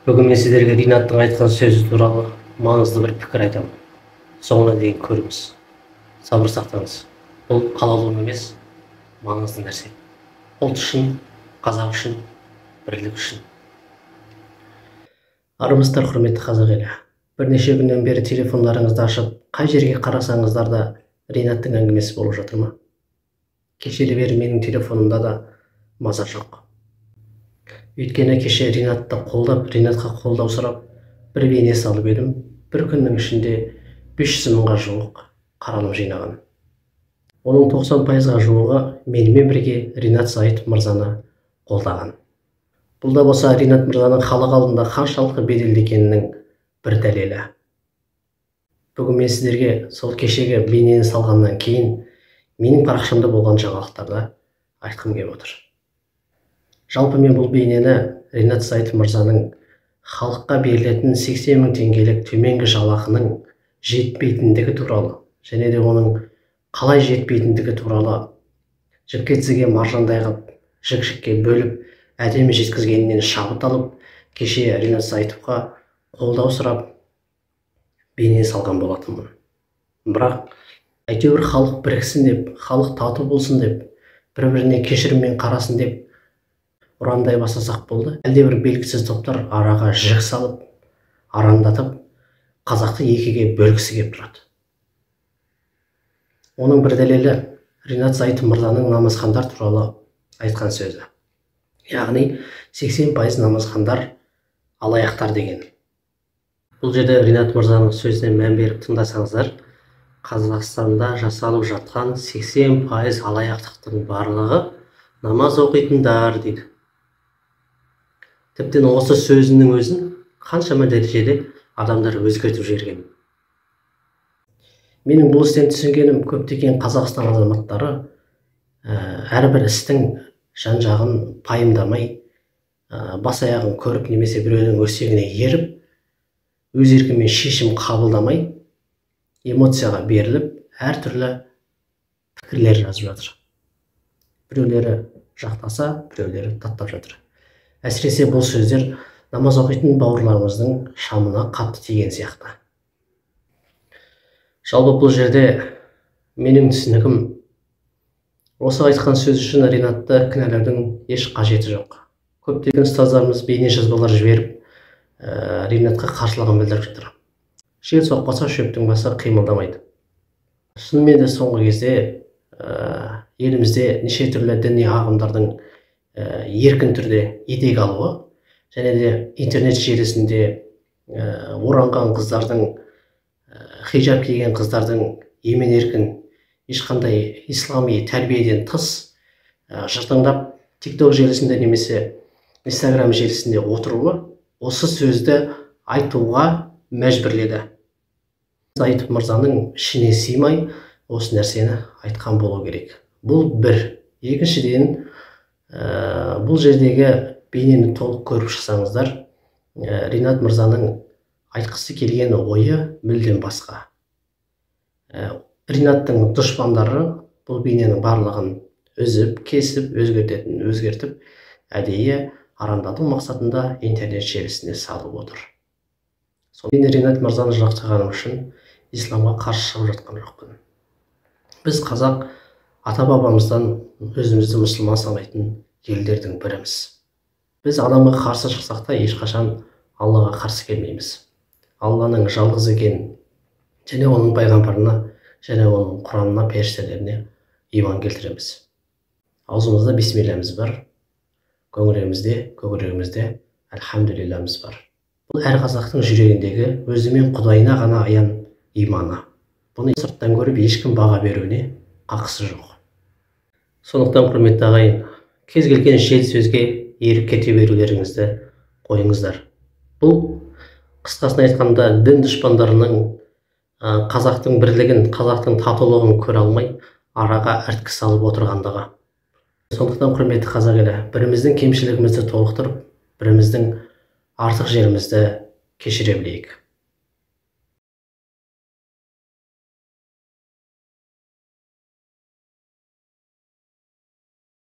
Бүгін мен сіздерге Ринаттың айтқан сөзі туралы маңызды бір пікір айтамын. Соңына дейін көріңіз. Сабыр сақтаңыз. Бұл қалаулым емес, маңызды нәрсе. Ұлт үшін, қазақ үшін, бірлік үшін. Армысыздар, құрметті қазақ елі. Бірнеше күннен бері телефондарыңызды ашып, қай жерге қарасаңыздар да Ринаттың әңгімесі болып жатыр ма? Кешелі бері менің телефонымда да маза жоқ. Өйткені кеше Ринатты қолдап, Ринатқа қолдау сұрап, бір бейне салып едім. Бір күннің ішінде 500 мыңға жуық қаралым жинаған. Оның 90%-ға жуығы менімен бірге Ринат Зайытов мырзаны қолдаған. Бұл да болса Ринат мырзаның халық алдында қаншалықты беделді екенінің бір дәлелі. Бүгін мен сіздерге сол кешегі бейнені салғаннан кейін менің парақшамда болған жаңалықтарды айтқым келіп отыр. Жалпы мен бұл бейнені Ринат Зайытов мырзаның халыққа берілетін 80 мың теңгелік төменгі жалақының жетпейтіндігі туралы, және де оның қалай жетпейтіндігі туралы жіпке маржандай қылып, жік-жікке бөліп, әдемі жеткізгенінен шабыт алып, кеше Ринат Зайытовқа қолдау сұрап бейне салған болатынмын. Бірақ әйтеуір халық біріксін деп, халық тату болсын деп, бір-біріне кешіріммен қарасын деп ұрандай бастасақ болды. Әлде бір белгісіз топтар араға жік салып, арандатып, қазақты екіге бөлгісі келіп тұрады. Оның бір дәлелі Ринат Зайытов мырзаның намазхандар туралы айтқан сөзі. Яғни 80% намазхандар алаяқтар деген. Бұл жерде Ринат мырзаның сөзіне мән беріп тыңдасаңыздар, Қазақстанда жасалып жатқан 80% алаяқтықтың барлығы намаз оқитындар дейді. Тіптен осы сөзінің өзін қаншама дәрежеде адамдар өзгертіп жіберген. Менің бұл істен түсінгенім, көптеген Қазақстан азаматтары әрбір істің жан-жағын пайымдамай, бас аяғын көріп немесе біреудің өсегіне еріп, өз еркімен шешім қабылдамай, эмоцияға беріліп, әртүрлі пікірлер жазып жатыр. Біреулері жақтаса, біреулері таттап жатыр. Әсіресе бұл сөздер намаз оқитын бауырларымыздың шамына қатты тиген сияқты. Жалпы бұл жерде менің түсінігім, осы айтқан сөз үшін Ринатты кінәлаудың еш қажеті жоқ. Көптеген ұстаздарымыз бейне жазбалар жіберіп, Ринатқа қарсылығын білдіріп жатыр. Жел соқпаса шөптің басы қимылдамайды. Шынымен де соңғы кезде елімізде неше түрлі діни ағымдардың еркін түрде етек алуы, және де интернет желісінде оранған қыздардың, хижаб киген қыздардың емен еркін ешқандай ислами тәрбиеден тыс жыртыңдап TikTok желісінде немесе Instagram желісінде отыруы осы сөзді айтуға мәжбүрледі. Зайытов мырзаның ішіне сыймай осы нәрсені айтқан болу керек. Бұл бір. Екіншіден, бұл жердегі бейнені толық көріп шықсаңыздар, Ринат мырзаның айтқысы келген ойы мүлдем басқа. Ринаттың дұшпандары бұл бейненің барлығын үзіп, кесіп, өзгертіп, әдейі арандату мақсатында интернет желісіне салып отыр. Мен Ринат мырзаны жақтағаным үшін исламға қарсы шығып жатқан жоқпын. Біз қазақ ата-бабамыздан өзімізді мұсылман санайтын елдердің біріміз. Біз адамға қарсы шықсақ та ешқашан Аллаға қарсы келмейміз. Алланың жалғыз екенін, және оның пайғамбарына, және оның Құранына, періштелеріне иман келтіреміз. Аузымызда бисмилләміз бар, көңілімізде әлхамдулилләміз бар. Бұл әр қазақтың жүрегіндегі өзімен Құдайына ғана аян иманы. Бұны сырттан көріп ешкім баға беруіне қақысы жоқ. Сондықтан, құрметті ағайын, кез келген жел сөзге еріп кете берулеріңізді қойыңыздар. Бұл қысқасын айтқанда дін дұшпандарының қазақтың бірлігін, қазақтың татулығын көре алмай, араға ірткі салып отырғандығы. Сондықтан, құрметті қазақ елі, біріміздің кемшілігімізді толықтырып, біріміздің артық жерімізді кешіре білейік.